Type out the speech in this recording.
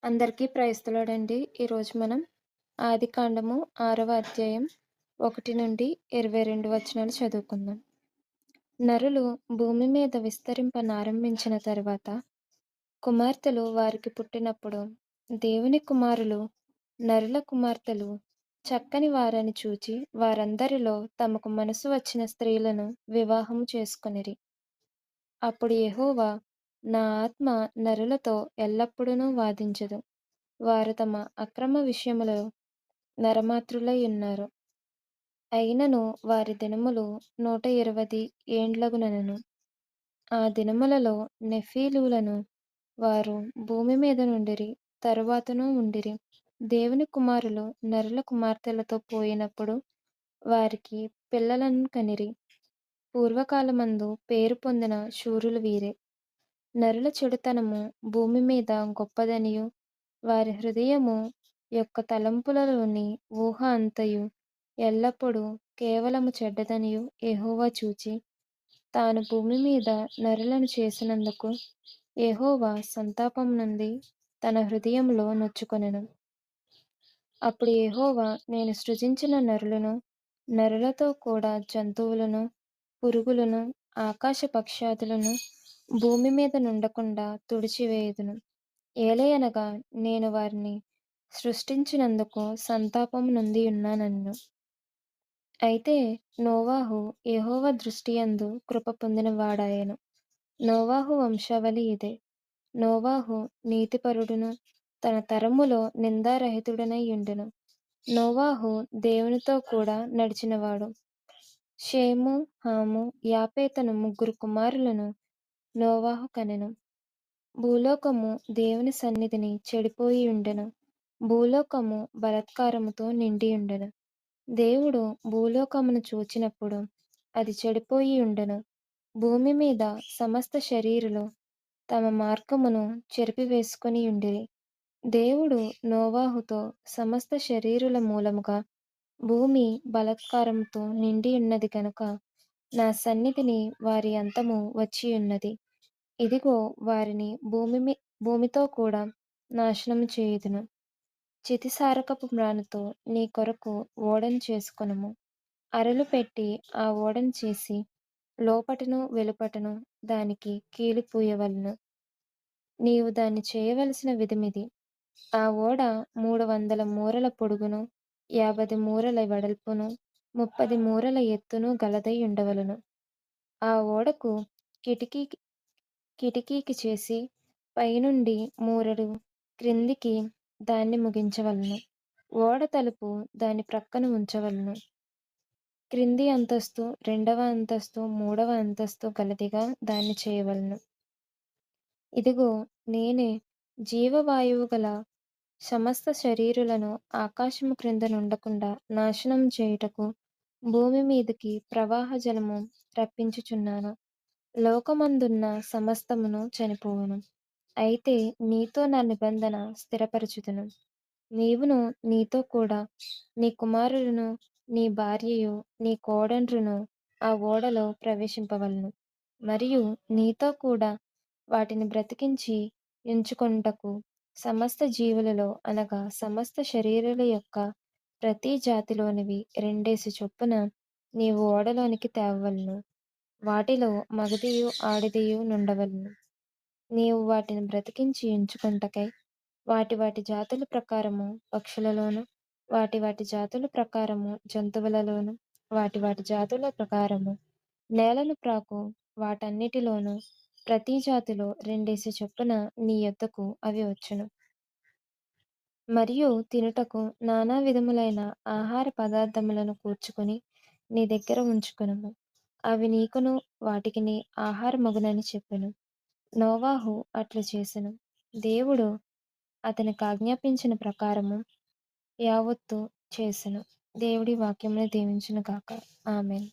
అందరికీ ప్రైస్తలోడండి. ఈరోజు మనం ఆదికాండము 6వ అధ్యాయం 1 నుండి 22 వచనాలు చదువుకుందాం. నరులు భూమి మీద విస్తరింపనారంభించిన తరువాత కుమార్తెలు వారికి పుట్టినప్పుడు దేవుని కుమారులు నరుల కుమార్తెలు చక్కని వారని చూచి వారందరిలో తమకు మనసు వచ్చిన స్త్రీలను వివాహము చేసుకొనిరి. అప్పుడు యెహోవా, నా ఆత్మ నరులతో ఎల్లప్పుడూ వాదించదు. వారు తమ అక్రమ విషయములో నరమాతృలై ఉన్నారు. అయినను వారి దినములు 120 ఏండ్లగునెను. ఆ దినములలో నెఫీలీయులను వారు భూమి మీద నుండిరి, తరువాతనూ ఉండిరి. దేవుని కుమారులు నరుల కుమార్తెలతో పోయినప్పుడు వారికి పిల్లలను కనిరి. పూర్వకాలమందు పేరు పొందిన శూరులు వీరే. నరుల చెడుతనము భూమి మీద గొప్పదనియు వారి హృదయము యొక్క తలంపులలోని ఊహ అంతయు ఎల్లప్పుడూ కేవలము చెడ్డదనియు యెహోవా చూచి తాను భూమి మీద నరులను చేసినందుకు యెహోవా సంతాపం నుండి తన హృదయంలో నొచ్చుకొనెను. అప్పుడు యెహోవా, నేను సృజించిన నరులను, నరులతో కూడా జంతువులను, పురుగులను, ఆకాశ పక్షాదులను భూమి మీద నుండకుండా తుడిచివేయుదును. ఏలయనగా నేను వారిని సృష్టించినందుకు సంతాపం నొందియున్నానెను. అయితే నోవాహు యెహోవా దృష్టియందు కృప పొందినవాడాయెను. నోవాహు వంశావళి ఇదే. నోవాహు నీతిపరుడును, తన తరములో నిందారహితుడనై యుండెను. నోవాహు దేవునితో కూడా నడిచినవాడు. షేము, హాము, యాపేతను ముగ్గురు కుమారులను నోవాహు కనెను. భూలోకము దేవుని సన్నిధిని చెడిపోయియుండెను. భూలోకము బలాత్కారముతో నిండియుండెను. దేవుడు భూలోకమును చూచినప్పుడు అది చెడిపోయియుండెను. భూమి మీద సమస్త శరీరులు తమ మార్గమును చెరిపివేసుకొనియుండిరి. దేవుడు నోవాహుతో, సమస్త శరీరుల మూలముగా భూమి బలాత్కారముతో నిండియున్నది గనుక నా సన్నిధిని వారి అంతము వచ్చియున్నది. ఇదిగో వారిని భూమితో కూడా నాశనము చేయుదును. చితిసారకపు మ్రానుతో నీ కొరకు ఓడను చేసుకొనుము. అరలు పెట్టి ఆ ఓడను చేసి లోపటను వెలుపటను దానికి కీలు పూయవలెను. నీవు దాన్ని చేయవలసిన విధమిది. ఆ ఓడ 300 మూరల పొడుగును, 50 మూరల వెడల్పును, 30 మూరల ఎత్తును గలదై ఉండవలెను. ఆ ఓడకు కిటికీకి చేసి పైనుండి మూరెడు క్రిందికి దాన్ని ముగించవలెను. ఓడ తలుపు దాని ప్రక్కన ఉంచవలెను. క్రింది అంతస్తు, రెండవ అంతస్తు, మూడవ అంతస్తు గలదిగా దాన్ని చేయవలెను. ఇదిగో నేనే జీవవాయువు గల సమస్త శరీరులను ఆకాశము క్రింద నుండకుండా నాశనం చేయుటకు భూమి మీదికి ప్రవాహ జలము రప్పించుచున్నాను. లోకమందున్న సమస్తమును చనిపోవును. అయితే నీతో నా నిబంధన స్థిరపరచుదును. నీవును నీతో కూడా నీ కుమారులను, నీ భార్యయు, నీ కోడండ్రును ఆ ఓడలో ప్రవేశింపవలెను. మరియు నీతో కూడా వాటిని బ్రతికించి ఉంచుకొనుటకు సమస్త జీవులలో అనగా సమస్త శరీరుల యొక్క ప్రతి జాతిలోనివి రెండేసి చొప్పున నీవు ఓడలోనికి తేవవలెను. వాటిలో మగదియు ఆడదియు నుండవలెను. నీవు వాటిని బ్రతికించి ఉంచుకొనుటకై వాటి జాతుల ప్రకారము పక్షులలోను, వాటి జాతుల ప్రకారము జంతువులలోను, వాటి జాతుల ప్రకారము నేలను ప్రాకు వాటన్నిటిలోను ప్రతి జాతిలో రెండేసి చొప్పున నీ యొద్దకు అవి వచ్చును. మరియు తినుటకు నానా విధములైన ఆహార పదార్థములను కూర్చుకొని నీ దగ్గర ఉంచుకొనుము. అవి నీకును వాటికిని ఆహారమగునని చెప్పెను. నోవాహు అట్లు చేసెను. దేవుడు అతనికి ఆజ్ఞాపించిన ప్రకారము యావత్తు చేసెను. దేవుడి వాక్యమును దీవించును గాక. ఆమేన్.